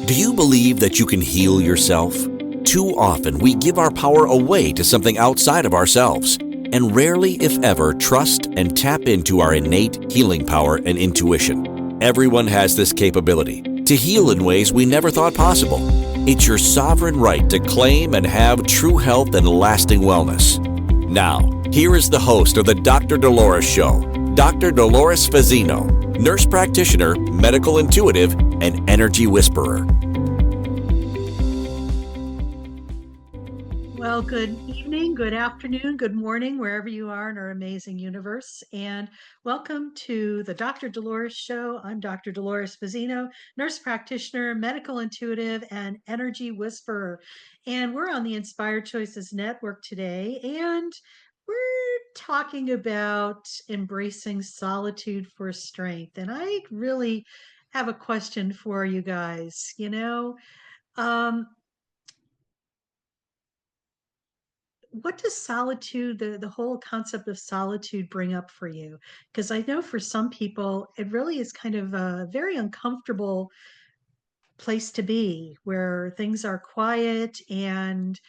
Do you believe that you can heal yourself? Too often we give our power away to something outside of ourselves, and rarely, if ever, trust and tap into our innate healing power and intuition. Everyone has this capability to heal in ways we never thought possible. It's your sovereign right to claim and have true health and lasting wellness. Now, here is the host of the Dr. Dolores Show, Dr. Dolores Fazzino, nurse practitioner, medical intuitive, and energy whisperer. Well, good evening, good afternoon, good morning, wherever you are in our amazing universe. And welcome to the Dr. Dolores Show. I'm Dr. Dolores Fazzino, nurse practitioner, medical intuitive, and energy whisperer. And we're on the Inspired Choices Network today. And we're talking about embracing solitude for strength. And I really have a question for you guys. Um, what does solitude, the whole concept of solitude, bring up for you? Because I know for some people it really is kind of a very uncomfortable place to be, where things are quiet and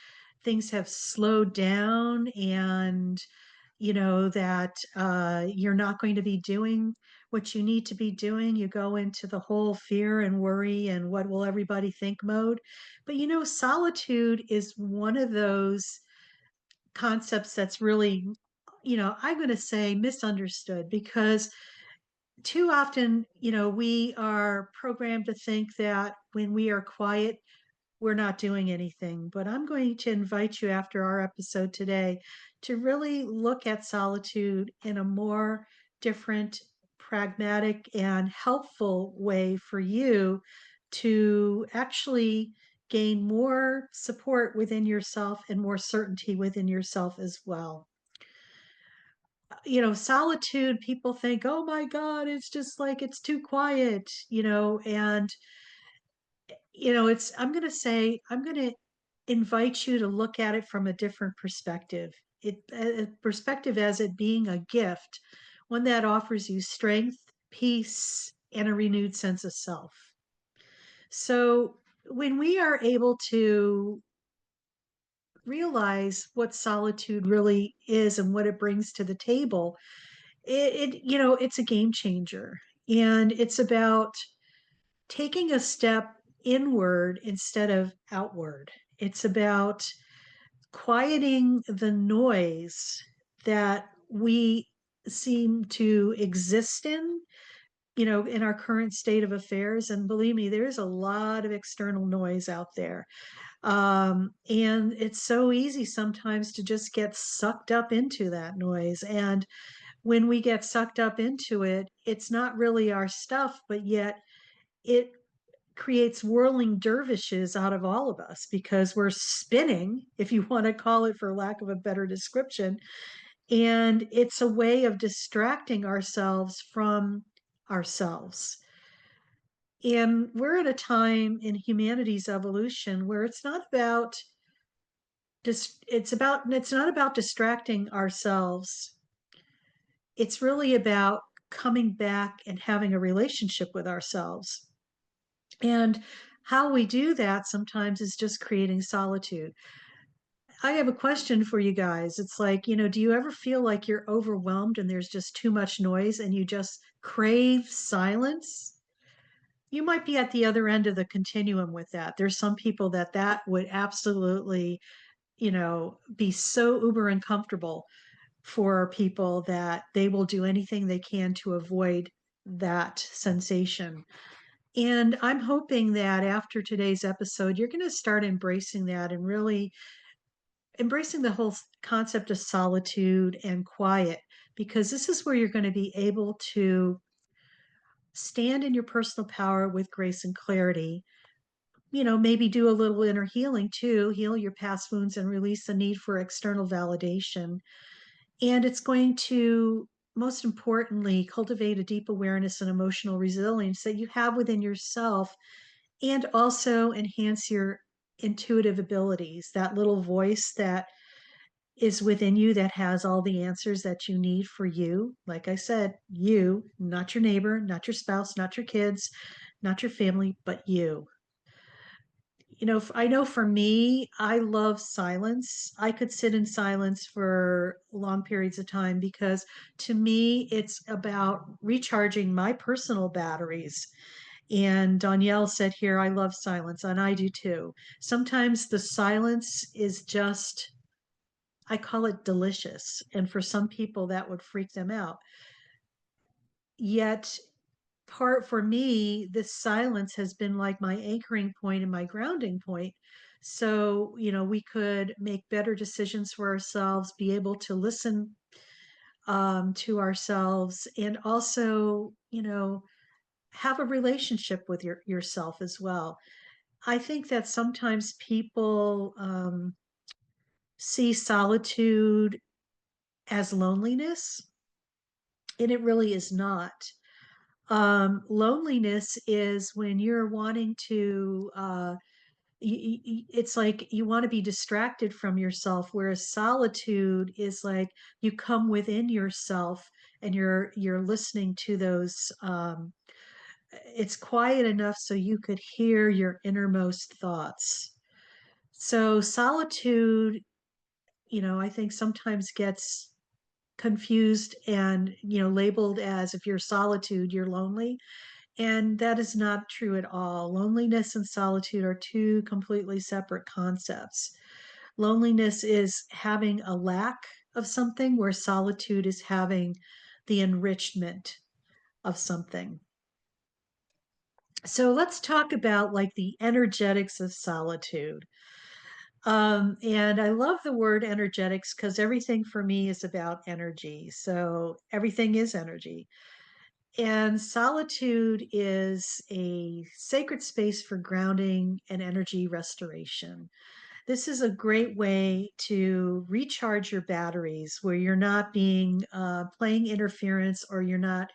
things have slowed down, and that you're not going to be doing what you need to be doing. You go into the whole fear and worry and what will everybody think mode. But solitude is one of those concepts that's really, I'm going to say misunderstood, because too often, we are programmed to think that when we are quiet, we're not doing anything. But I'm going to invite you after our episode today to really look at solitude in a more different, pragmatic, and helpful way for you to actually gain more support within yourself and more certainty within yourself as well. Solitude, people think, oh my God, it's just like it's too quiet, and I'm going to invite you to look at it from a different perspective. A perspective as it being a gift, one that offers you strength, peace, and a renewed sense of self. So when we are able to realize what solitude really is and what it brings to the table, it's a game changer. And it's about taking a step inward instead of outward. It's about quieting the noise that we seem to exist in, in our current state of affairs. And believe me, there's a lot of external noise out there. And it's so easy sometimes to just get sucked up into that noise. And when we get sucked up into it, it's not really our stuff, but yet it creates whirling dervishes out of all of us, because we're spinning, if you want to call it, for lack of a better description. And it's a way of distracting ourselves from ourselves. And we're at a time in humanity's evolution where it's not about distracting ourselves. It's really about coming back and having a relationship with ourselves. And how we do that sometimes is just creating solitude. I have a question for you guys. It's like, do you ever feel like you're overwhelmed and there's just too much noise and you just crave silence? You might be at the other end of the continuum with that. There's some people that would absolutely, be so uber uncomfortable for people that they will do anything they can to avoid that sensation. And I'm hoping that after today's episode, you're going to start embracing that and really embracing the whole concept of solitude and quiet, because this is where you're going to be able to stand in your personal power with grace and clarity. Maybe do a little inner healing too, heal your past wounds and release the need for external validation. And it's going to, most importantly, cultivate a deep awareness and emotional resilience that you have within yourself, and also enhance your intuitive abilities, that little voice that is within you that has all the answers that you need for you. Like I said, you, not your neighbor, not your spouse, not your kids, not your family, but you. I know for me, I love silence. I could sit in silence for long periods of time because to me, it's about recharging my personal batteries. And Danielle said here, I love silence, and I do too. Sometimes the silence is just, I call it delicious. And for some people, that would freak them out. Yet, part for me, this silence has been like my anchoring point and my grounding point. So, we could make better decisions for ourselves, be able to listen to ourselves, and also, have a relationship with yourself as well. I think that sometimes people see solitude as loneliness, and it really is not. Loneliness is when you're wanting to, it's like you want to be distracted from yourself, whereas solitude is like you come within yourself and you're listening to those. It's quiet enough so you could hear your innermost thoughts. So solitude, I think sometimes gets confused and, labeled as if you're solitude, you're lonely. And that is not true at all. Loneliness and solitude are two completely separate concepts. Loneliness is having a lack of something, where solitude is having the enrichment of something. So let's talk about like the energetics of solitude. And I love the word energetics because everything for me is about energy. So everything is energy. And solitude is a sacred space for grounding and energy restoration. This is a great way to recharge your batteries where you're not being playing interference, or you're not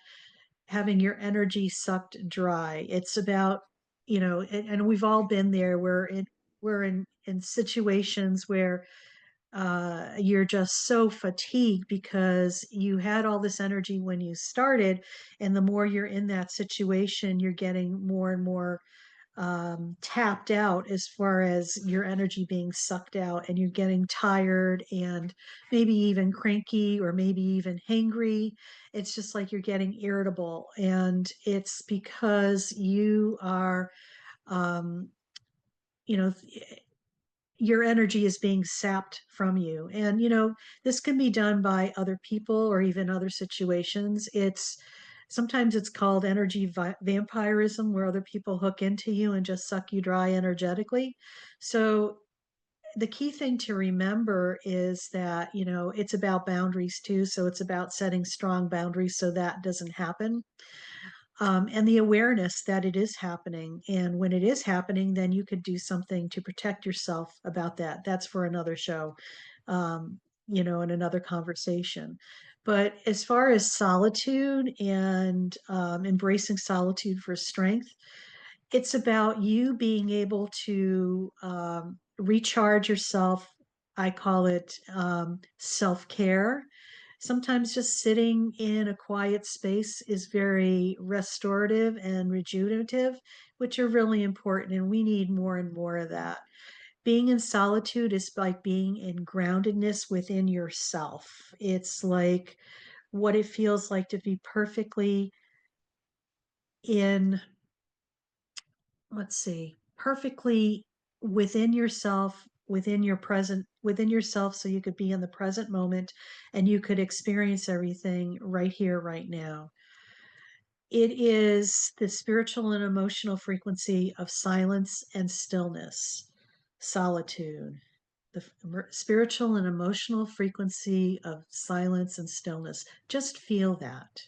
having your energy sucked dry. It's about, and we've all been there. We're in situations where you're just so fatigued because you had all this energy when you started, and the more you're in that situation, you're getting more and more tapped out as far as your energy being sucked out, and you're getting tired and maybe even cranky or maybe even hangry. It's just like you're getting irritable, and it's because you are, um, you know, your energy is being sapped from you. And, this can be done by other people or even other situations. Sometimes it's called energy vampirism, where other people hook into you and just suck you dry energetically. So the key thing to remember is that, it's about boundaries too. So it's about setting strong boundaries so that doesn't happen. And the awareness that it is happening. And when it is happening, then you could do something to protect yourself about that. That's for another show, in another conversation. But as far as solitude and embracing solitude for strength, it's about you being able to recharge yourself. I call it self care. Sometimes just sitting in a quiet space is very restorative and rejuvenative, which are really important. And we need more and more of that. Being in solitude is like being in groundedness within yourself. It's like what it feels like to be perfectly in, let's see, perfectly within yourself, within your present, within yourself, so you could be in the present moment and you could experience everything right here, right now. It is the spiritual and emotional frequency of silence and stillness, solitude. The spiritual and emotional frequency of silence and stillness. Just feel that.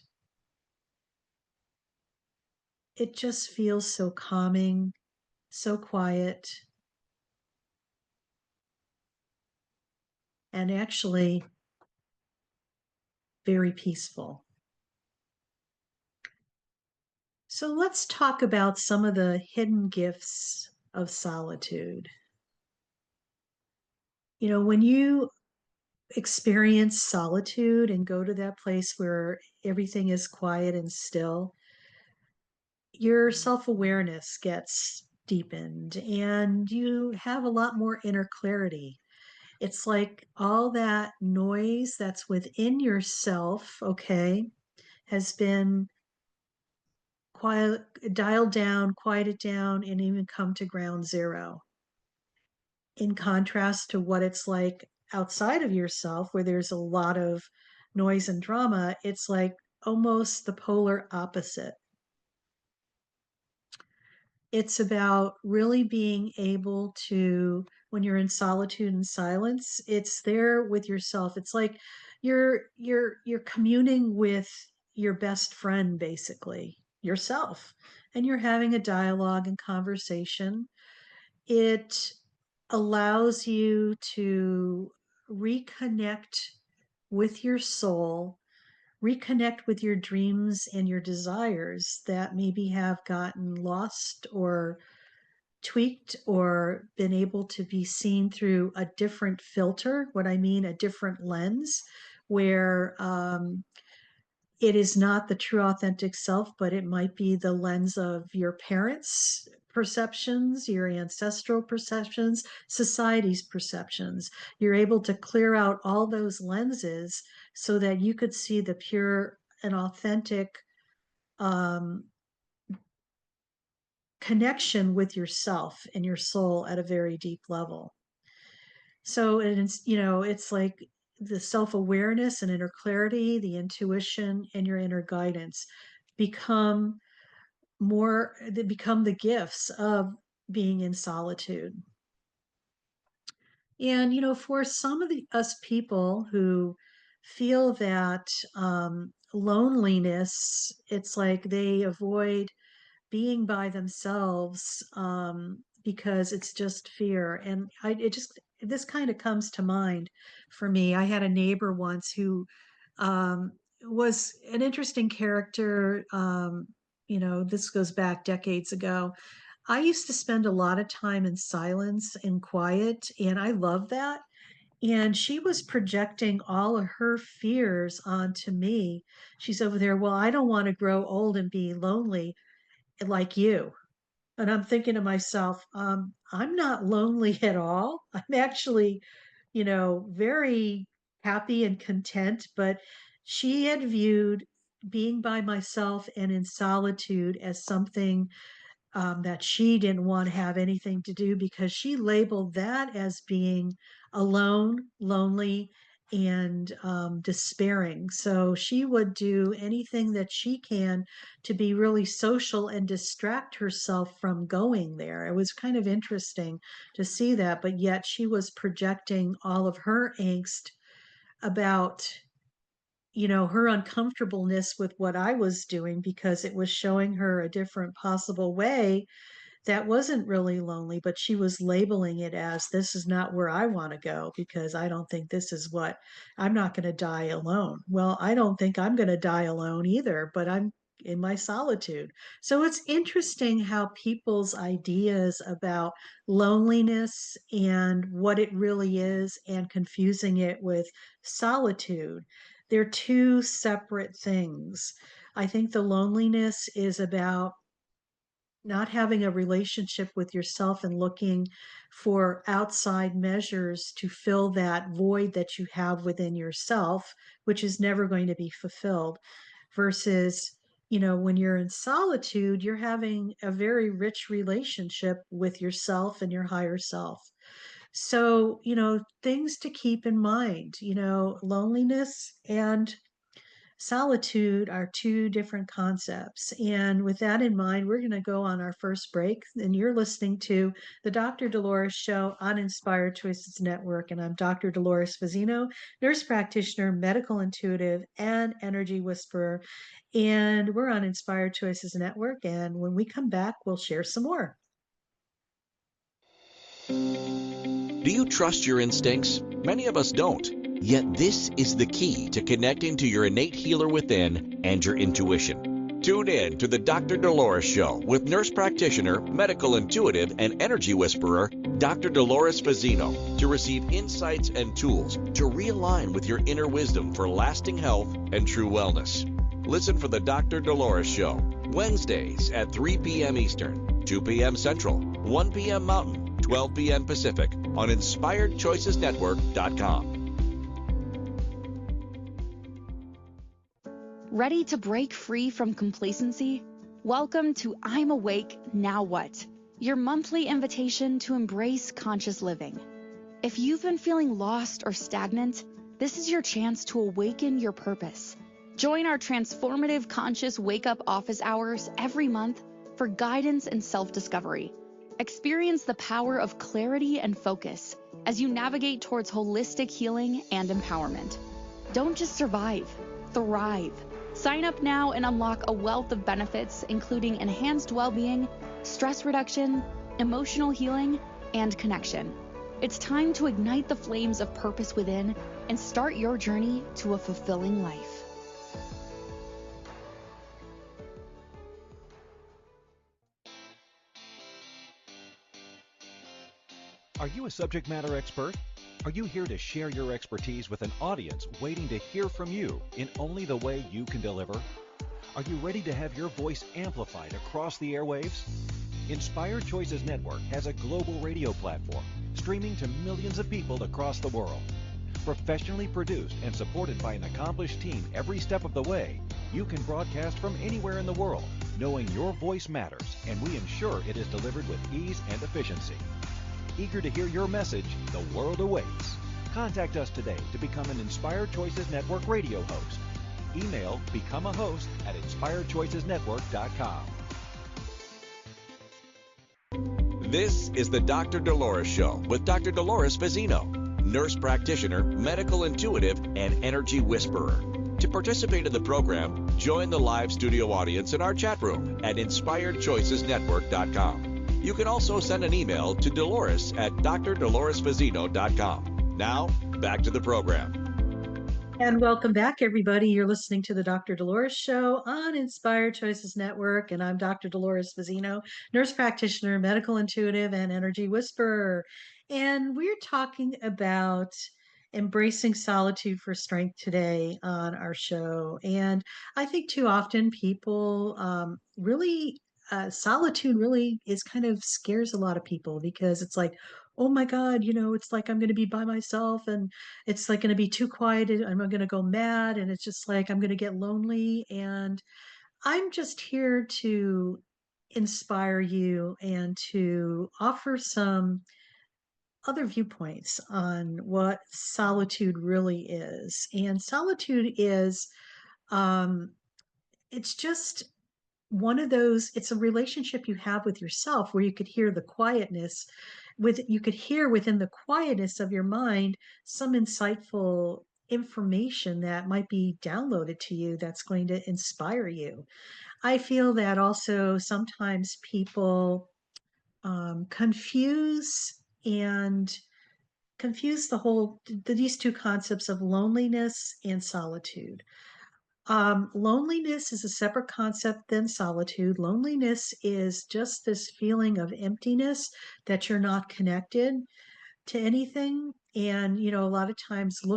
It just feels so calming, so quiet, and actually very peaceful. So let's talk about some of the hidden gifts of solitude. When you experience solitude and go to that place where everything is quiet and still, your self awareness gets deepened, and you have a lot more inner clarity. It's like all that noise that's within yourself, okay, has been quiet, dialed down, quieted down, and even come to ground zero. In contrast to what it's like outside of yourself, where there's a lot of noise and drama, it's like almost the polar opposite. It's about really being able to, when you're in solitude and silence, it's there with yourself. It's like you're communing with your best friend, basically, yourself, and you're having a dialogue and conversation. It allows you to reconnect with your soul, reconnect with your dreams and your desires that maybe have gotten lost or tweaked or been able to be seen through a different filter. What I mean, a different lens, where it is not the true authentic self, but it might be the lens of your parents' perceptions, your ancestral perceptions, society's perceptions. You're able to clear out all those lenses so that you could see the pure and authentic um, connection with yourself and your soul at a very deep level. So it's like the self-awareness and inner clarity, the intuition and your inner guidance become they become the gifts of being in solitude. And for some of us people who feel that loneliness, it's like they avoid being by themselves because it's just fear. And this kind of comes to mind for me. I had a neighbor once who um, was an interesting character. This goes back decades ago. I used to spend a lot of time in silence and quiet, and I love that. And she was projecting all of her fears onto me. She's over there, well, I don't want to grow old and be lonely like you. And I'm thinking to myself, I'm not lonely at all. I'm actually, very happy and content. But she had viewed being by myself and in solitude as something that she didn't want to have anything to do, because she labeled that as being alone, lonely, and despairing. So she would do anything that she can to be really social and distract herself from going there. It was kind of interesting to see that, but yet she was projecting all of her angst about her uncomfortableness with what I was doing, because it was showing her a different possible way that wasn't really lonely, but she was labeling it as, this is not where I want to go, because I don't think this is what, I'm not going to die alone. Well, I don't think I'm going to die alone either, but I'm in my solitude. So it's interesting how people's ideas about loneliness and what it really is, and confusing it with solitude. They're two separate things. I think the loneliness is about not having a relationship with yourself and looking for outside measures to fill that void that you have within yourself, which is never going to be fulfilled. Versus, when you're in solitude, you're having a very rich relationship with yourself and your higher self. So, things to keep in mind, loneliness and solitude are two different concepts. And with that in mind, we're going to go on our first break. And you're listening to the Dr. Dolores Show on Inspired Choices Network. And I'm Dr. Dolores Fazzino, nurse practitioner, medical intuitive, and energy whisperer. And we're on Inspired Choices Network. And when we come back, we'll share some more. Do you trust your instincts? Many of us don't. Yet this is the key to connecting to your innate healer within and your intuition. Tune in to the Dr. Dolores Show with nurse practitioner, medical intuitive, and energy whisperer, Dr. Dolores Fazzino, to receive insights and tools to realign with your inner wisdom for lasting health and true wellness. Listen for the Dr. Dolores Show, Wednesdays at 3 p.m. Eastern, 2 p.m. Central, 1 p.m. Mountain, 12 p.m. Pacific on InspiredChoicesNetwork.com. Ready to break free from complacency? Welcome to I'm Awake, Now What? Your monthly invitation to embrace conscious living. If you've been feeling lost or stagnant, this is your chance to awaken your purpose. Join our transformative conscious wake-up office hours every month for guidance and self-discovery. Experience the power of clarity and focus as you navigate towards holistic healing and empowerment. Don't just survive, thrive. Sign up now and unlock a wealth of benefits, including enhanced well-being, stress reduction, emotional healing, and connection. It's time to ignite the flames of purpose within and start your journey to a fulfilling life. Are you a subject matter expert? Are you here to share your expertise with an audience waiting to hear from you in only the way you can deliver? Are you ready to have your voice amplified across the airwaves? Inspired Choices Network has a global radio platform streaming to millions of people across the world. Professionally produced and supported by an accomplished team every step of the way, you can broadcast from anywhere in the world, knowing your voice matters, and we ensure it is delivered with ease and efficiency. Eager to hear your message, the world awaits. Contact us today to become an Inspired Choices Network radio host. Email becomeahost@inspiredchoicesnetwork.com. This is the Dr. Dolores Show with Dr. Dolores Fazzino, nurse practitioner, medical intuitive, and energy whisperer. To participate in the program, join the live studio audience in our chat room at InspiredChoicesNetwork.com. You can also send an email to Dolores at drdoloresfazzino.com. Now, back to the program. And welcome back, everybody. You're listening to the Dr. Dolores Show on Inspired Choices Network, and I'm Dr. Dolores Fazzino, nurse practitioner, medical intuitive, and energy whisperer. And we're talking about embracing solitude for strength today on our show. And I think too often people solitude really is kind of scares a lot of people because it's like, oh my God, it's like I'm going to be by myself and it's like going to be too quiet and I'm going to go mad and it's just like I'm going to get lonely. And I'm just here to inspire you and to offer some other viewpoints on what solitude really is. And solitude is, um, it's just one of those, it's a relationship you have with yourself where you could hear the quietness you could hear within the quietness of your mind some insightful information that might be downloaded to you that's going to inspire you. I feel that also sometimes people and confuse these two concepts of loneliness and solitude. Loneliness is a separate concept than solitude. Loneliness is just this feeling of emptiness that you're not connected to anything. And, a lot of times a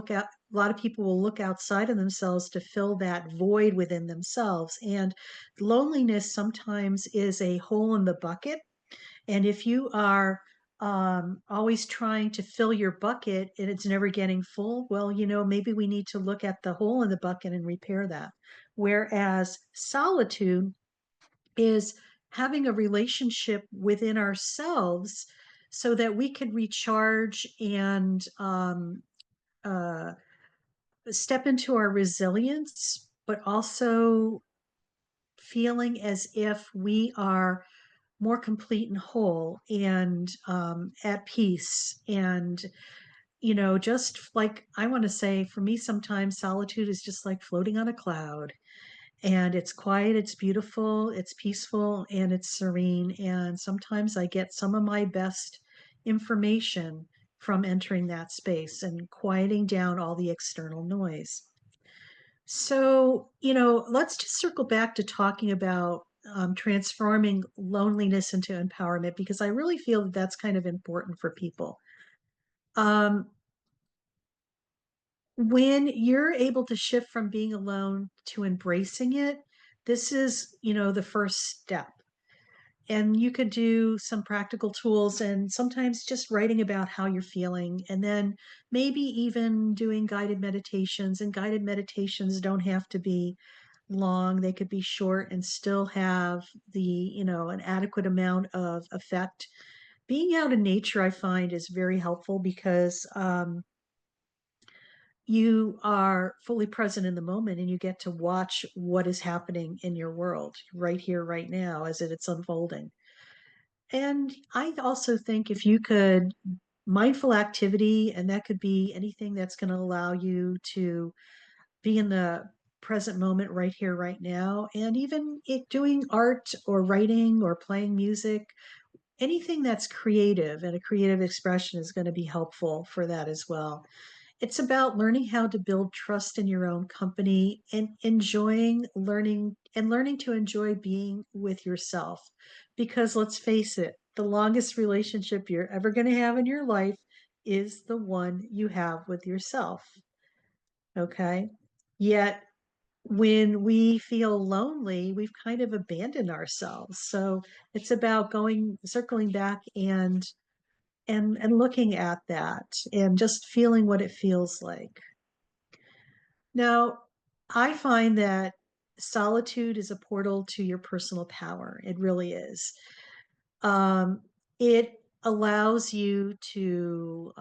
lot of people will look outside of themselves to fill that void within themselves. And loneliness sometimes is a hole in the bucket. And if you are always trying to fill your bucket and it's never getting full, well, maybe we need to look at the hole in the bucket and repair that. Whereas solitude is having a relationship within ourselves so that we can recharge and uh, step into our resilience, but also feeling as if we are more complete and whole and at peace. And, just like I want to say, for me, sometimes solitude is just like floating on a cloud. And it's quiet, it's beautiful, it's peaceful, and it's serene. And sometimes I get some of my best information from entering that space and quieting down all the external noise. So, let's just circle back to talking about transforming loneliness into empowerment, because I really feel that that's kind of important for people. Um, when you're able to shift from being alone to embracing it, this is, the first step. And you could do some practical tools and sometimes just writing about how you're feeling, and then maybe even doing guided meditations. And guided meditations don't have to be long, they could be short and still have an adequate amount of effect. Being out in nature, I find, is very helpful because you are fully present in the moment and you get to watch what is happening in your world right here, right now, as it's unfolding. And I also think if you could, mindful activity, and that could be anything that's going to allow you to be in the present moment right here, right now, and even doing art or writing or playing music, anything that's creative and a creative expression is going to be helpful for that as well. It's about learning how to build trust in your own company and enjoying learning to enjoy being with yourself. Because let's face it, the longest relationship you're ever going to have in your life is the one you have with yourself. Okay. Yet when we feel lonely, we've kind of abandoned ourselves. So it's about circling back and looking at that and just feeling what it feels like. Now, I find that solitude is a portal to your personal power. It really is. It allows you to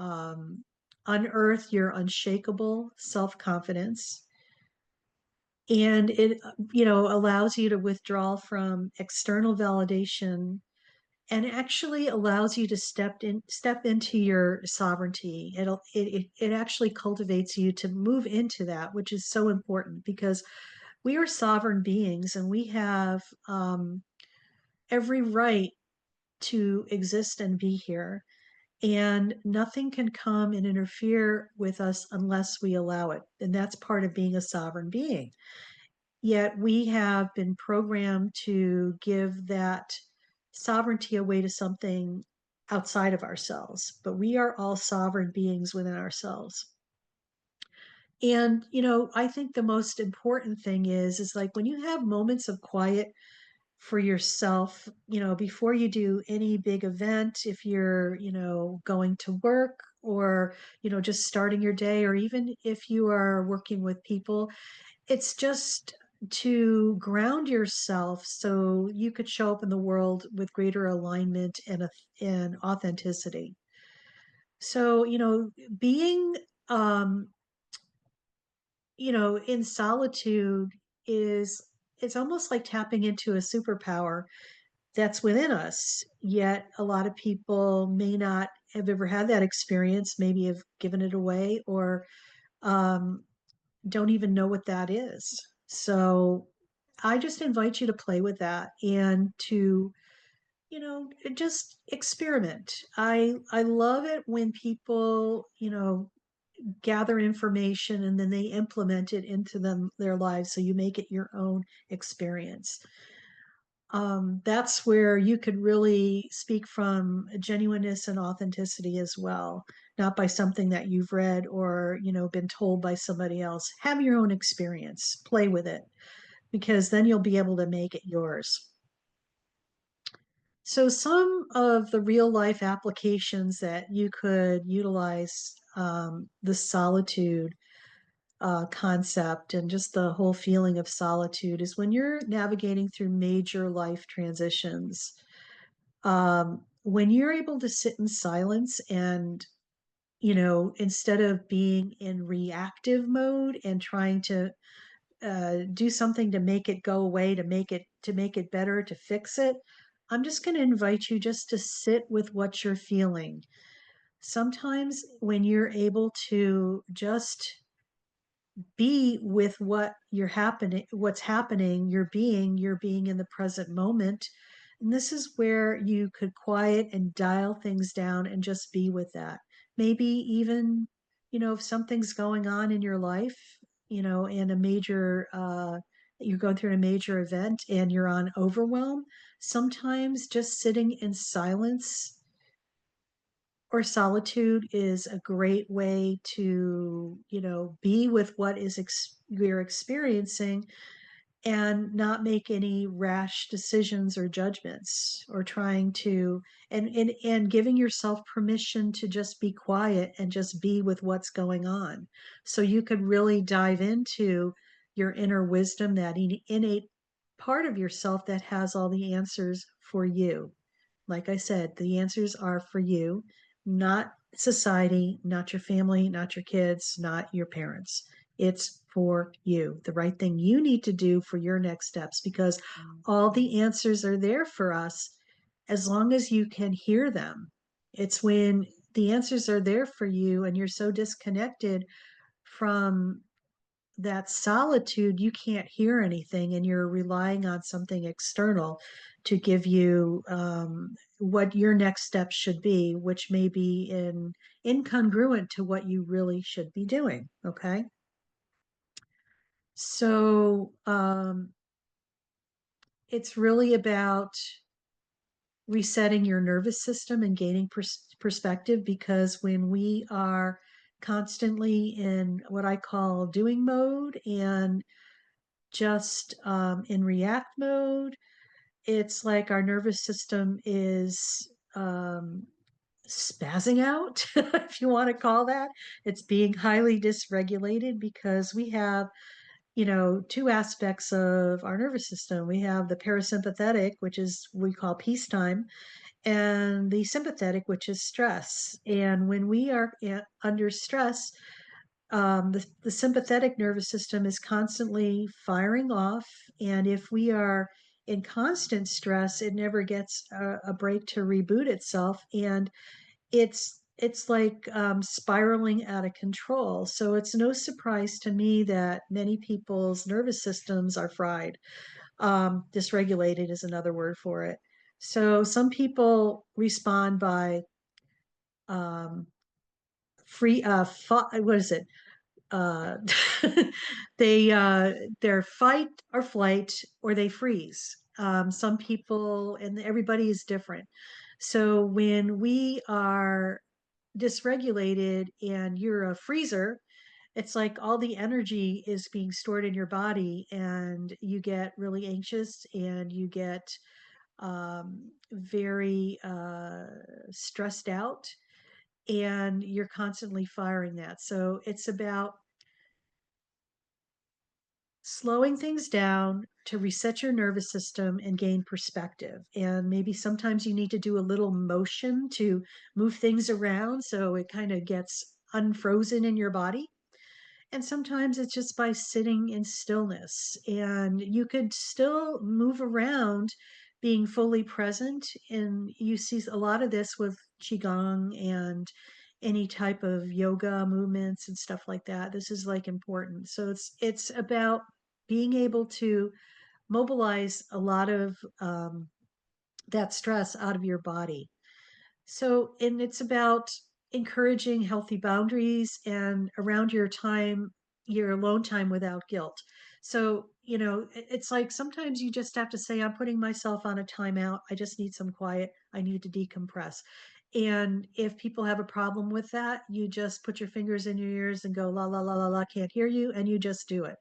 unearth your unshakable self-confidence, and it allows you to withdraw from external validation and actually allows you to step into your sovereignty. It actually cultivates you to move into that, which is so important because we are sovereign beings and we have every right to exist and be here, and nothing can come and interfere with us unless we allow it, and that's part of being a sovereign being. Yet we have been programmed to give that sovereignty away to something outside of ourselves, but we are all sovereign beings within ourselves. And, I think the most important thing is like when you have moments of quiet for yourself, before you do any big event, if you're, going to work or, just starting your day, or even if you are working with people, it's just to ground yourself so you could show up in the world with greater alignment and authenticity. So, being, um, in solitude is it's almost like tapping into a superpower that's within us. Yet a lot of people may not have ever had that experience, maybe have given it away, or um, don't even know what that is. So I just invite you to play with that and to, just experiment. I love it when people, gather information and then they implement it into their lives, so you make it your own experience. That's where you could really speak from genuineness and authenticity as well, not by something that you've read or, been told by somebody else. Have your own experience, play with it, because then you'll be able to make it yours. So, some of the real life applications that you could utilize the solitude concept and just the whole feeling of solitude is when you're navigating through major life transitions. When you're able to sit in silence and, instead of being in reactive mode and trying to do something to make it go away, to make it better, to fix it, I'm just going to invite you just to sit with what you're feeling. Sometimes when you're able to just be with what's happening, you're being in the present moment. And this is where you could quiet and dial things down and just be with that. Maybe even, if something's going on in your life, in a major you're going through a major event and you're on overwhelm, sometimes just sitting in silence or solitude is a great way to, be with what we're experiencing, and not make any rash decisions or judgments, or trying to, and giving yourself permission to just be quiet and just be with what's going on, so you could really dive into your inner wisdom, that innate part of yourself that has all the answers for you. Like I said, the answers are for you, not society, not your family, not your kids, not your parents. It's for you, the right thing you need to do for your next steps, because all the answers are there for us as long as you can hear them. It's when the answers are there for you and you're so disconnected from that solitude, you can't hear anything, and you're relying on something external to give you what your next step should be, which may be incongruent to what you really should be doing. Okay. So it's really about resetting your nervous system and gaining perspective, because when we are constantly in what I call doing mode and just in react mode, it's like our nervous system is spazzing out, if you want to call that. It's being highly dysregulated because we have, two aspects of our nervous system. We have the parasympathetic, which is we call peacetime, and the sympathetic, which is stress. And when we are under stress, the sympathetic nervous system is constantly firing off. And if we are in constant stress, it never gets a break to reboot itself. And it's like spiraling out of control. So it's no surprise to me that many people's nervous systems are fried. Dysregulated is another word for it. So some people respond by what is it? uh, they're fight or flight, or they freeze. Some people, and everybody is different. So when we are dysregulated and you're a freezer, it's like all the energy is being stored in your body, and you get really anxious, and you get very stressed out, and you're constantly firing that. So it's about slowing things down to reset your nervous system and gain perspective. And maybe sometimes you need to do a little motion to move things around so it kind of gets unfrozen in your body. And sometimes it's just by sitting in stillness, and you could still move around being fully present. And you see a lot of this with Qigong and any type of yoga movements and stuff like that. This is like important. So it's about being able to mobilize a lot of that stress out of your body. So, and it's about encouraging healthy boundaries and around your time, your alone time, without guilt. So, it's like sometimes you just have to say, I'm putting myself on a timeout. I just need some quiet. I need to decompress. And if people have a problem with that, you just put your fingers in your ears and go, la, la, la, la, la, can't hear you. And you just do it,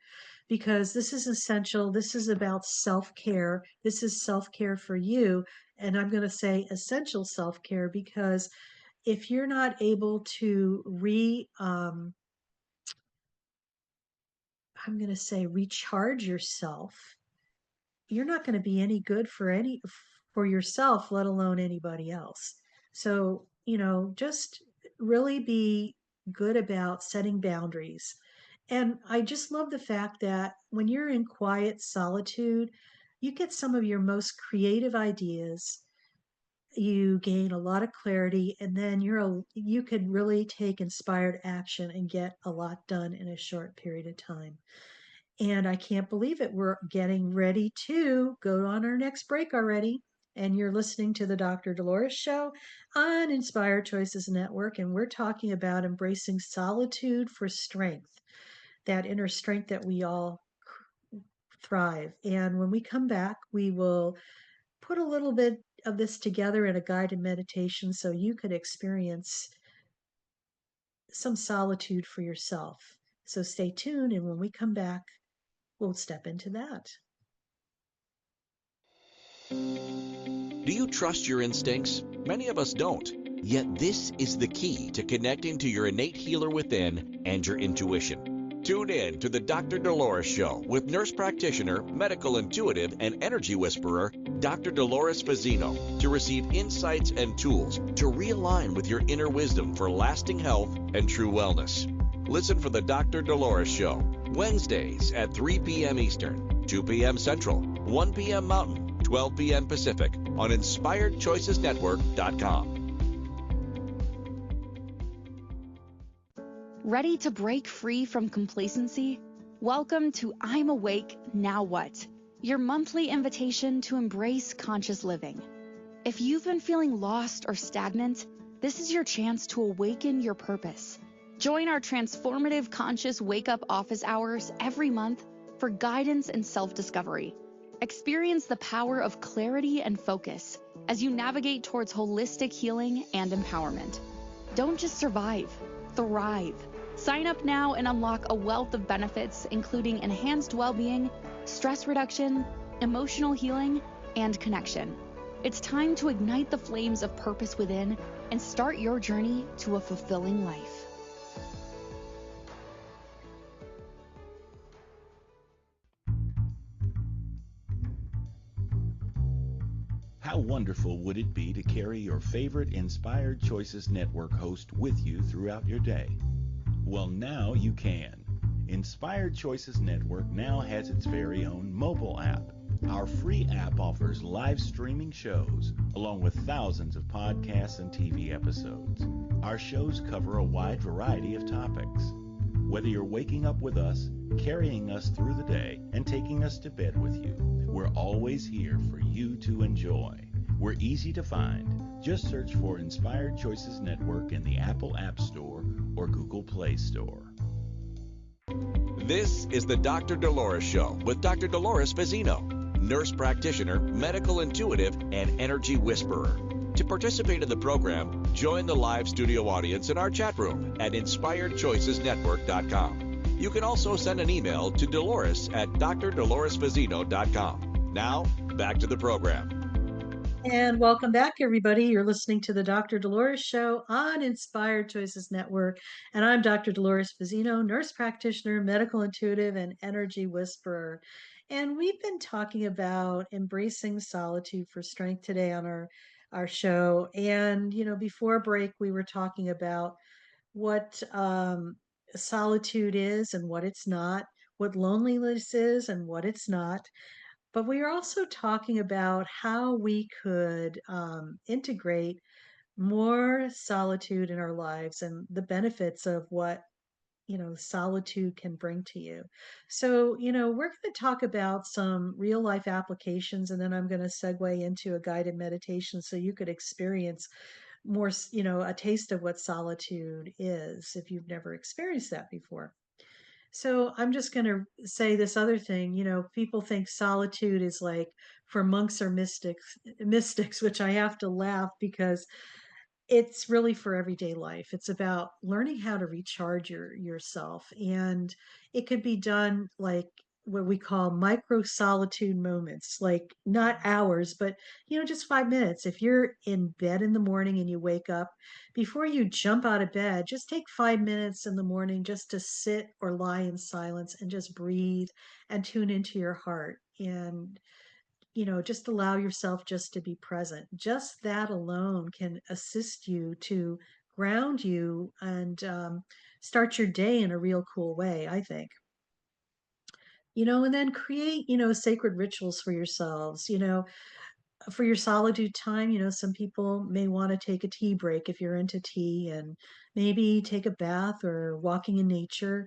because this is essential. This is about self care. This is self care for you. And I'm going to say essential self care, because if you're not able to I'm going to say recharge yourself, you're not going to be any good for yourself, let alone anybody else. So, just really be good about setting boundaries. And I just love the fact that when you're in quiet solitude, you get some of your most creative ideas, you gain a lot of clarity, and then you could really take inspired action and get a lot done in a short period of time. And I can't believe it. We're getting ready to go on our next break already. And you're listening to the Dr. Dolores Show on Inspired Choices Network. And we're talking about embracing solitude for strength, that inner strength that we all thrive. And when we come back, we will put a little bit of this together in a guided meditation so you could experience some solitude for yourself. So stay tuned. And when we come back, we'll step into that. Do you trust your instincts? Many of us don't. Yet this is the key to connecting to your innate healer within and your intuition. Tune in to the Dr. Dolores Show with nurse practitioner, medical intuitive, and energy whisperer, Dr. Dolores Fazzino, to receive insights and tools to realign with your inner wisdom for lasting health and true wellness. Listen for the Dr. Dolores Show, Wednesdays at 3 p.m. Eastern, 2 p.m. Central, 1 p.m. Mountain, 12 p.m. Pacific on InspiredChoicesNetwork.com. Ready to break free from complacency? Welcome to I'm Awake, Now What? Your monthly invitation to embrace conscious living. If you've been feeling lost or stagnant, this is your chance to awaken your purpose. Join our transformative conscious wake-up office hours every month for guidance and self-discovery. Experience the power of clarity and focus as you navigate towards holistic healing and empowerment. Don't just survive, thrive. Sign up now and unlock a wealth of benefits, including enhanced well-being, stress reduction, emotional healing, and connection. It's time to ignite the flames of purpose within and start your journey to a fulfilling life. How wonderful would it be to carry your favorite Inspired Choices Network host with you throughout your day? Well, now you can. Inspired Choices Network now has its very own mobile app. Our free app offers live streaming shows, along with thousands of podcasts and TV episodes. Our shows cover a wide variety of topics. Whether you're waking up with us, carrying us through the day, and taking us to bed with you, we're always here for you to enjoy. We're easy to find. Just search for Inspired Choices Network in the Apple App Store or Google Play Store. This is the Dr. Dolores Show with Dr. Dolores Fazzino, nurse practitioner, medical intuitive, and energy whisperer. To participate in the program, join the live studio audience in our chat room at InspiredChoicesNetwork.com. You can also send an email to Dolores at drdoloresfazzino.com. Now, back to the program. And welcome back, everybody. You're listening to the Dr. Dolores Show on Inspired Choices Network. And I'm Dr. Dolores Fazzino, nurse practitioner, medical intuitive, and energy whisperer. And we've been talking about embracing solitude for strength today on our show. And, before break, we were talking about what solitude is and what it's not, what loneliness is and what it's not. But we are also talking about how we could integrate more solitude in our lives and the benefits of what, solitude can bring to you. So, we're going to talk about some real life applications, and then I'm going to segue into a guided meditation so you could experience more, a taste of what solitude is if you've never experienced that before. So I'm just going to say this other thing, people think solitude is like for monks or mystics, which I have to laugh because it's really for everyday life. It's about learning how to recharge yourself. And it could be done like what we call micro solitude moments, like not hours, but just 5 minutes. If you're in bed in the morning and you wake up, before you jump out of bed, just take 5 minutes in the morning just to sit or lie in silence and just breathe and tune into your heart. And just allow yourself just to be present. Just that alone can assist you to ground you and start your day in a real cool way, I think. And then create, sacred rituals for yourselves, for your solitude time. Some people may want to take a tea break if you're into tea, and maybe take a bath or walking in nature.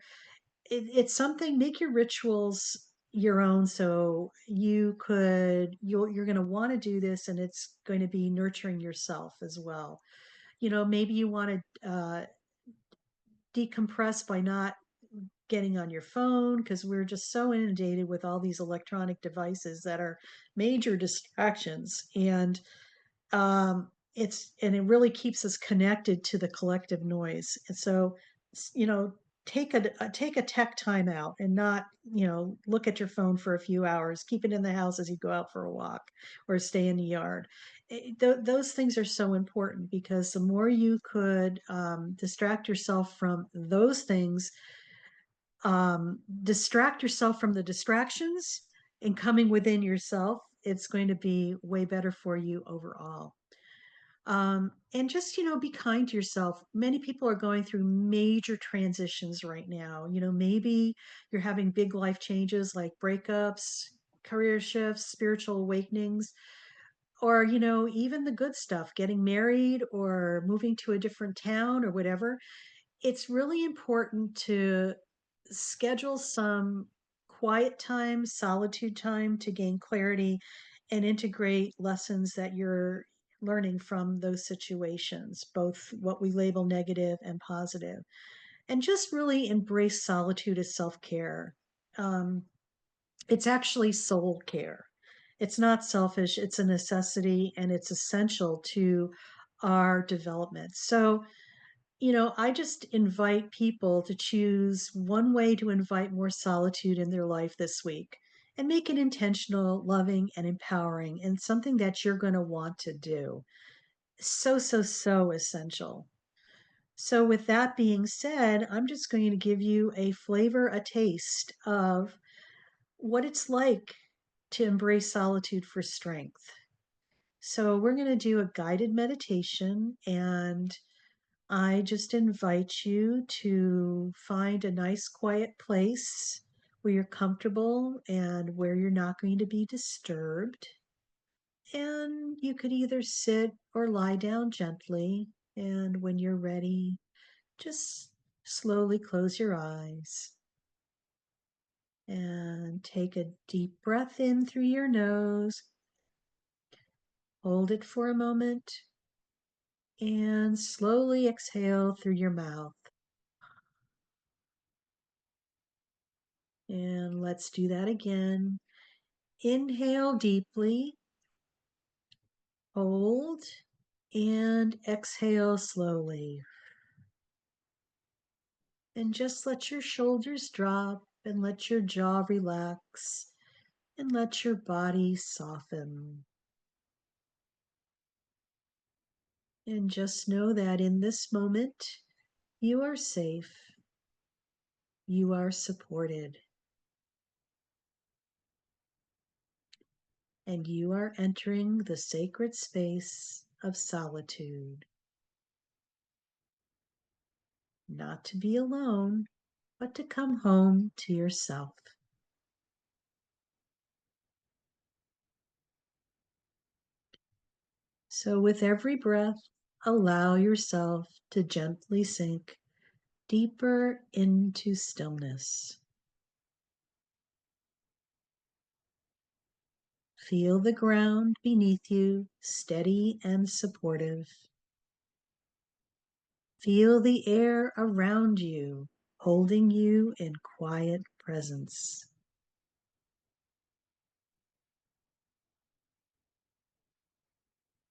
It's something, make your rituals your own, so you're going to want to do this, and it's going to be nurturing yourself as well. Maybe you want to decompress by not getting on your phone, because we're just so inundated with all these electronic devices that are major distractions. And it really keeps us connected to the collective noise. And so, take a tech time out and not, look at your phone for a few hours. Keep it in the house as you go out for a walk or stay in the yard. Those things are so important, because the more you could distract yourself from those things, distract yourself from the distractions and coming within yourself, it's going to be way better for you overall. And just, be kind to yourself. Many people are going through major transitions right now. Maybe you're having big life changes like breakups, career shifts, spiritual awakenings, or, even the good stuff, getting married or moving to a different town or whatever. It's really important to schedule some quiet time, solitude time to gain clarity and integrate lessons that you're learning from those situations, both what we label negative and positive. And just really embrace solitude as self care. Um, it's actually soul care. It's not selfish, it's a necessity, and it's essential to our development. So, I just invite people to choose one way to invite more solitude in their life this week and make it intentional, loving, and empowering, and something that you're going to want to do. So, so, so essential. So, with that being said, I'm just going to give you a flavor, a taste of what it's like to embrace solitude for strength. So, we're going to do a guided meditation, and I just invite you to find a nice quiet place where you're comfortable and where you're not going to be disturbed. And you could either sit or lie down gently. And when you're ready, just slowly close your eyes and take a deep breath in through your nose. Hold it for a moment and slowly exhale through your mouth. And let's do that again. Inhale deeply, hold, and exhale slowly. And just let your shoulders drop and let your jaw relax and let your body soften. And just know that in this moment, you are safe, you are supported, and you are entering the sacred space of solitude. Not to be alone, but to come home to yourself. So, with every breath, allow yourself to gently sink deeper into stillness. Feel the ground beneath you steady and supportive. Feel the air around you holding you in quiet presence.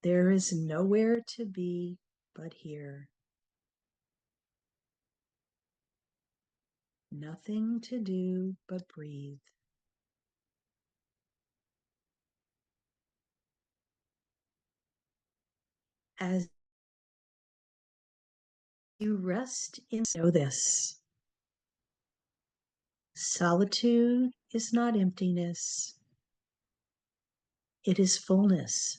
There is nowhere to be but here. Nothing to do but breathe. As you rest in, know this: solitude is not emptiness, it is fullness.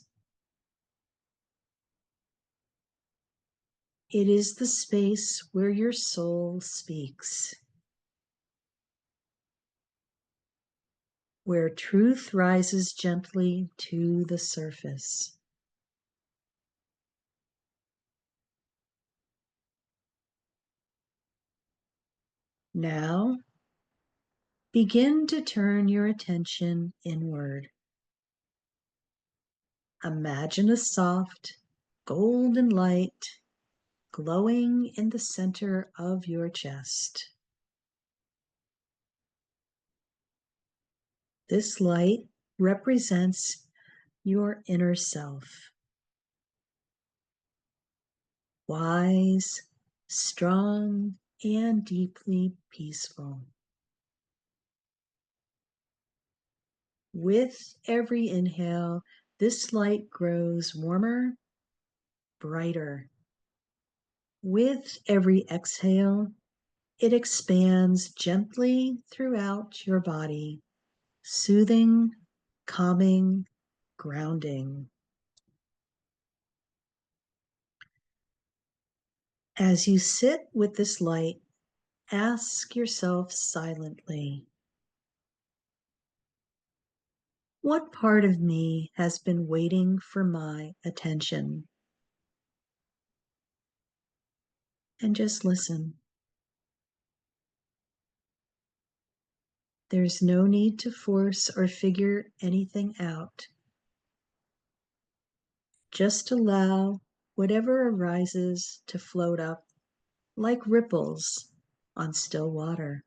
It is the space where your soul speaks, where truth rises gently to the surface. Now, begin to turn your attention inward. Imagine a soft, golden light glowing in the center of your chest. This light represents your inner self. Wise, strong, and deeply peaceful. With every inhale, this light grows warmer, brighter. With every exhale, it expands gently throughout your body, soothing, calming, grounding. As you sit with this light, ask yourself silently, what part of me has been waiting for my attention? And just listen. There's no need to force or figure anything out. Just allow whatever arises to float up like ripples on still water.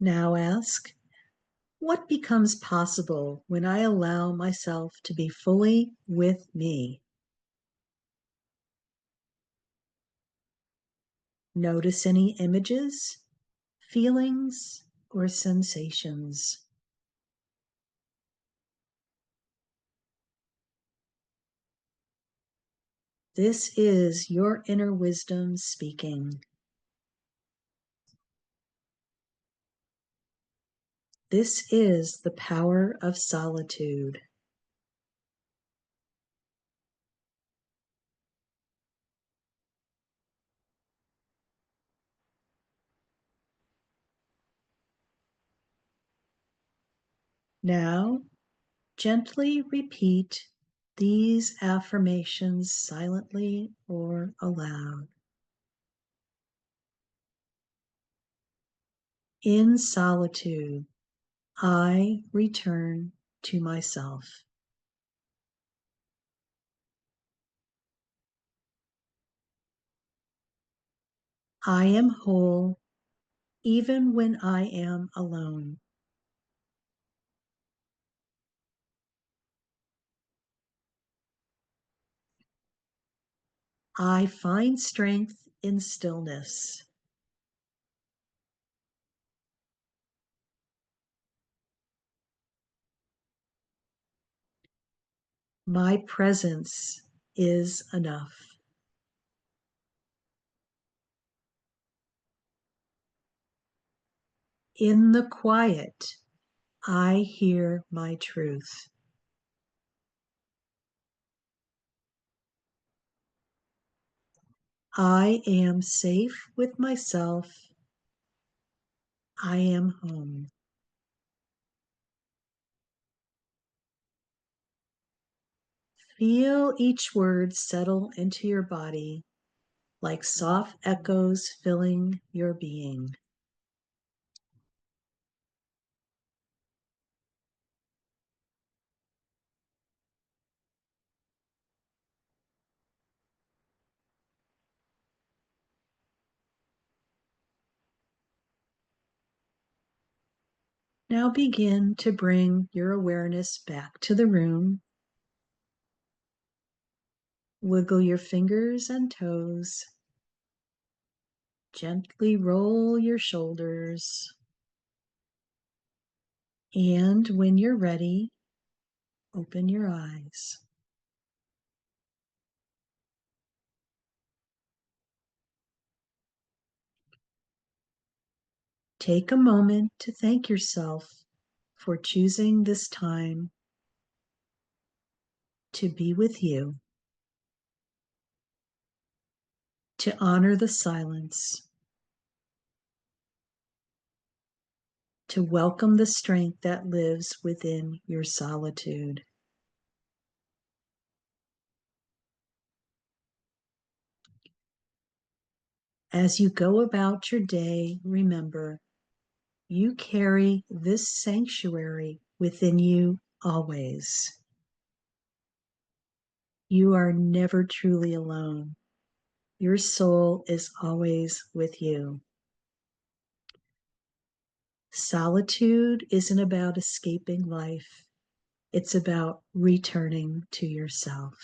Now ask, what becomes possible when I allow myself to be fully with me? Notice any images, feelings, or sensations. This is your inner wisdom speaking. This is the power of solitude. Now, gently repeat these affirmations silently or aloud. In solitude, I return to myself. I am whole even when I am alone. I find strength in stillness. My presence is enough. In the quiet, I hear my truth. I am safe with myself. I am home. Feel each word settle into your body like soft echoes filling your being. Now begin to bring your awareness back to the room. Wiggle your fingers and toes. Gently roll your shoulders. And when you're ready, open your eyes. Take a moment to thank yourself for choosing this time to be with you, to honor the silence, to welcome the strength that lives within your solitude. As you go about your day, remember, you carry this sanctuary within you always. You are never truly alone. Your soul is always with you. Solitude isn't about escaping life. It's about returning to yourself.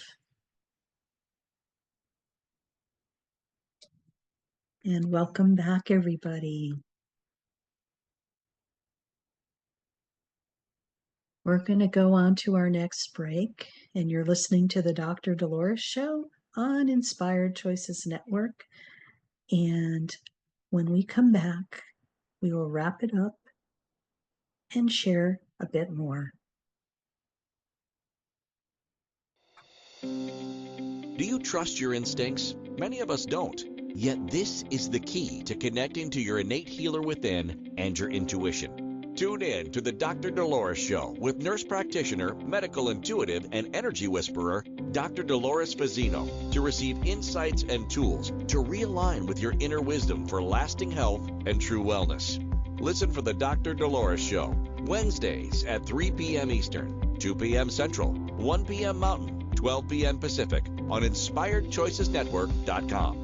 And welcome back, everybody. We're going to go on to our next break, and you're listening to the Dr. Dolores Show on Inspired Choices Network. And when we come back, we will wrap it up and share a bit more. Do you trust your instincts? Many of us don't. Yet this is the key to connecting to your innate healer within and your intuition. Tune in to the Dr. Dolores Show with nurse practitioner, medical intuitive, and energy whisperer, Dr. Dolores Fazzino, to receive insights and tools to realign with your inner wisdom for lasting health and true wellness. Listen for the Dr. Dolores Show, Wednesdays at 3 p.m. Eastern, 2 p.m. Central, 1 p.m. Mountain, 12 p.m. Pacific on InspiredChoicesNetwork.com.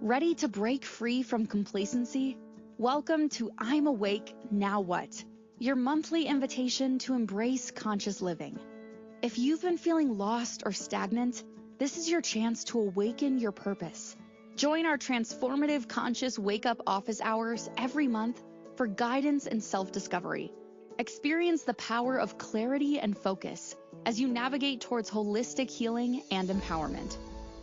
Ready to break free from complacency? Welcome to I'm Awake, Now What? Your monthly invitation to embrace conscious living. If you've been feeling lost or stagnant, this is your chance to awaken your purpose. Join our transformative conscious wake-up office hours every month for guidance and self-discovery. Experience the power of clarity and focus as you navigate towards holistic healing and empowerment.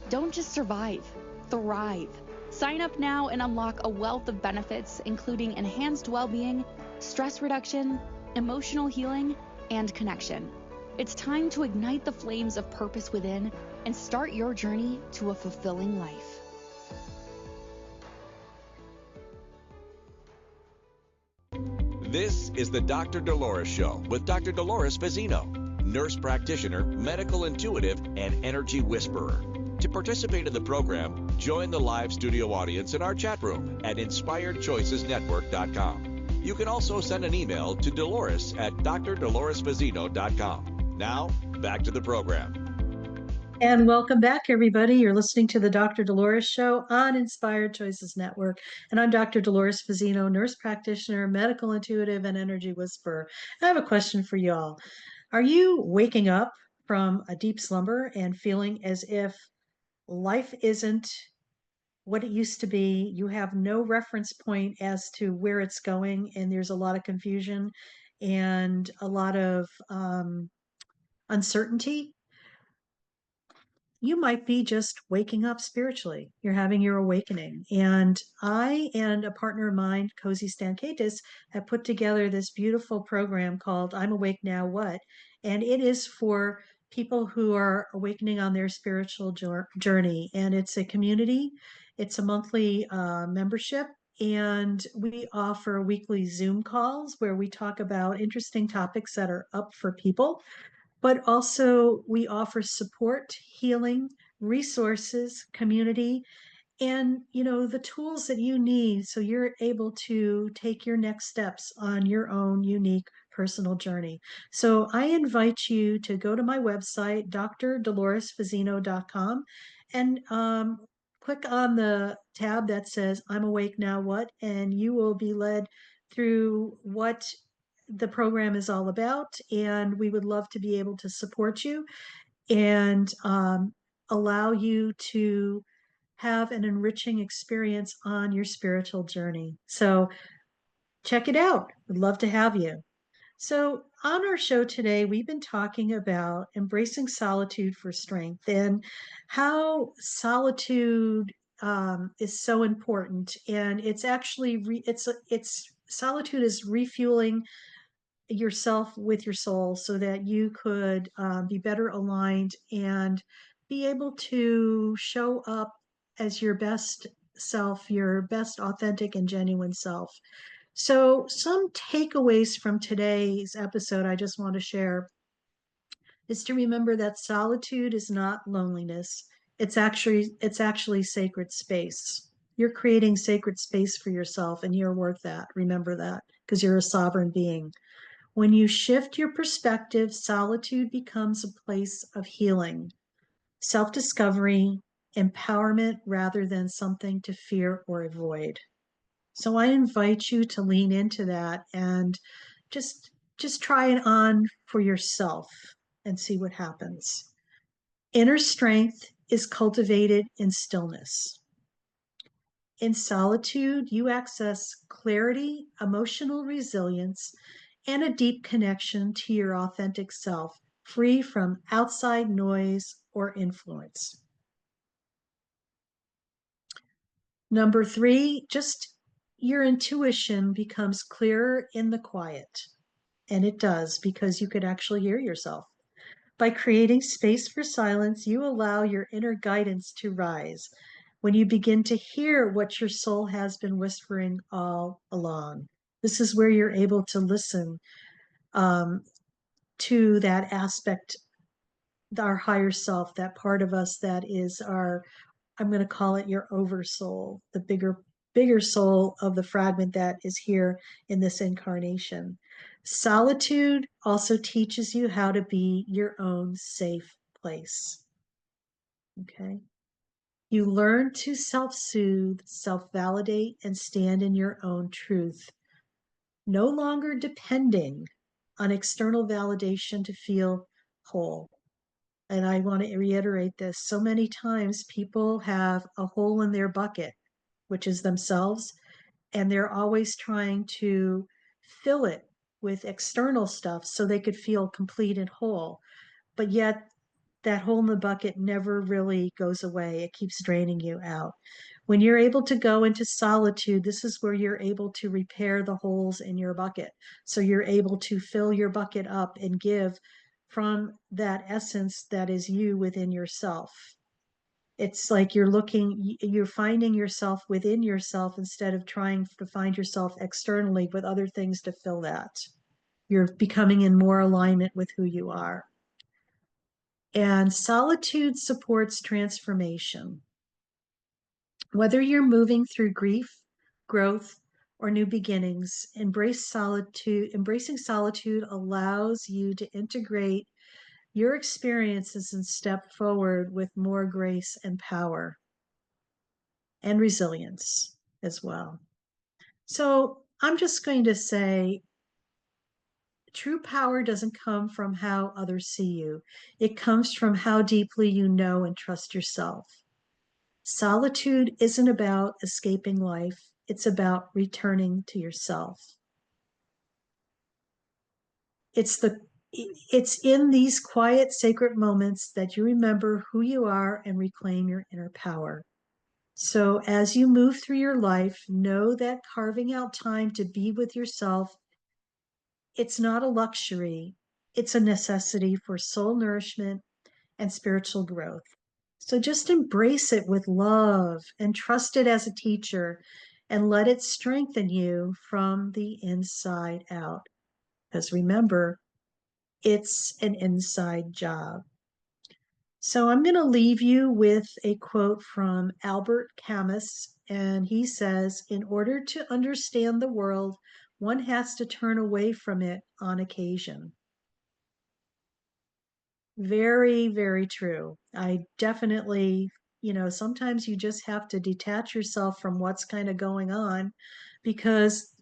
Don't just survive, thrive. Sign up now and unlock a wealth of benefits, including enhanced well-being, stress reduction, emotional healing, and connection. It's time to ignite the flames of purpose within and start your journey to a fulfilling life. This is the Dr. Dolores Show with Dr. Dolores Fazzino, nurse practitioner, medical intuitive, and energy whisperer. To participate in the program, join the live studio audience in our chat room at InspiredChoicesNetwork.com. You can also send an email to Dolores at drdoloresfazzino.com. Now, back to the program. And welcome back, everybody. You're listening to the Dr. Dolores Show on Inspired Choices Network. And I'm Dr. Dolores Fazzino, nurse practitioner, medical intuitive, and energy whisperer. I have a question for y'all. Are you waking up from a deep slumber and feeling as if life isn't what it used to be? You have no reference point as to where it's going, and there's a lot of confusion and a lot of uncertainty. You might be just waking up spiritually. You're having your awakening. And I and a partner of mine, Cozy Stankaitis, have put together this beautiful program called I'm Awake Now What? And it is for people who are awakening on their spiritual journey. And it's a community, it's a monthly membership. And we offer weekly Zoom calls where we talk about interesting topics that are up for people, but also we offer support, healing, resources, community, and the tools that you need so you're able to take your next steps on your own unique personal journey. So I invite you to go to my website, drdoloresfazzino.com, and click on the tab that says I'm Awake Now What, and you will be led through what the program is all about. And we would love to be able to support you and allow you to have an enriching experience on your spiritual journey. So check it out. We'd love to have you. So on our show today, we've been talking about embracing solitude for strength and how solitude is so important. And it's actually it's solitude is refueling yourself with your soul so that you could be better aligned and be able to show up as your best self, your best authentic and genuine self. So, some takeaways from today's episode I just want to share is to remember that solitude is not loneliness. It's actually sacred space. You're creating sacred space for yourself and you're worth that. Remember that because you're a sovereign being. When you shift your perspective, solitude becomes a place of healing, self discovery, empowerment rather than something to fear or avoid. So I invite you to lean into that and just try it on for yourself and see what happens. Inner strength is cultivated in stillness. In solitude, you access clarity, emotional resilience, and a deep connection to your authentic self, free from outside noise or influence. Number 3, just your intuition becomes clearer in the quiet. And it does, because you could actually hear yourself. By creating space for silence, you allow your inner guidance to rise when you begin to hear what your soul has been whispering all along. This is where you're able to listen to that aspect, our higher self, that part of us that is our, I'm going to call it your oversoul, the bigger soul of the fragment that is here in this incarnation. Solitude also teaches you how to be your own safe place. Okay. You learn to self-soothe, self-validate, and stand in your own truth, no longer depending on external validation to feel whole. And I want to reiterate this. So many times people have a hole in their bucket, which is themselves, and they're always trying to fill it with external stuff so they could feel complete and whole. But yet that hole in the bucket never really goes away. It keeps draining you out. When you're able to go into solitude, this is where you're able to repair the holes in your bucket. So you're able to fill your bucket up and give from that essence that is you within yourself. It's like you're finding yourself within yourself instead of trying to find yourself externally with other things to fill that. You're becoming in more alignment with who you are. And solitude supports transformation. Whether you're moving through grief, growth, or new beginnings, embracing solitude allows you to integrate your experiences and step forward with more grace and power and resilience as well. So I'm just going to say, true power doesn't come from how others see you. It comes from how deeply you know and trust yourself. Solitude isn't about escaping life. It's about returning to yourself. It's in these quiet, sacred moments that you remember who you are and reclaim your inner power. So as you move through your life, know that carving out time to be with yourself, it's not a luxury, it's a necessity for soul nourishment and spiritual growth. So just embrace it with love and trust it as a teacher and let it strengthen you from the inside out. Because remember, it's an inside job. So I'm going to leave you with a quote from Albert Camus, and he says, "In order to understand the world, one has to turn away from it on occasion." Very, very true. I definitely, sometimes you just have to detach yourself from what's kind of going on because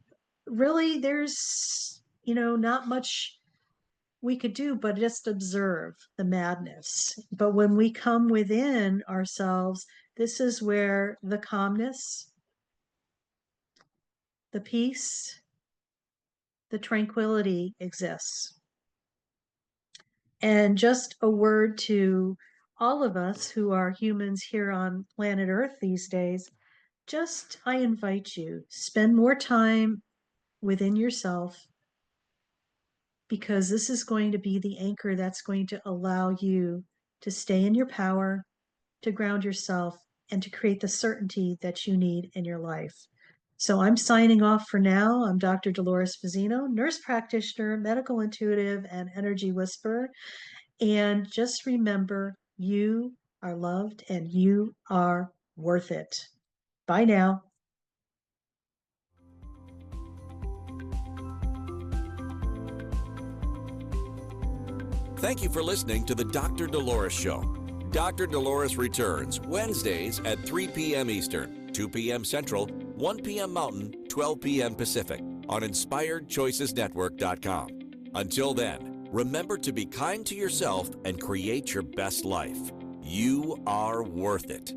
really there's, not much we could do but just observe the madness. But when we come within ourselves, this is where the calmness, the peace, the tranquility exists. And just a word to all of us who are humans here on planet Earth these days, I invite you, spend more time within yourself, because this is going to be the anchor that's going to allow you to stay in your power, to ground yourself, and to create the certainty that you need in your life. So I'm signing off for now. I'm Dr. Dolores Fazzino, nurse practitioner, medical intuitive, and energy whisperer. And just remember, you are loved and you are worth it. Bye now. Thank you for listening to the Dr. Dolores Show. Dr. Dolores returns Wednesdays at 3 p.m. Eastern, 2 p.m. Central, 1 p.m. Mountain, 12 p.m. Pacific on InspiredChoicesNetwork.com. Until then, remember to be kind to yourself and create your best life. You are worth it.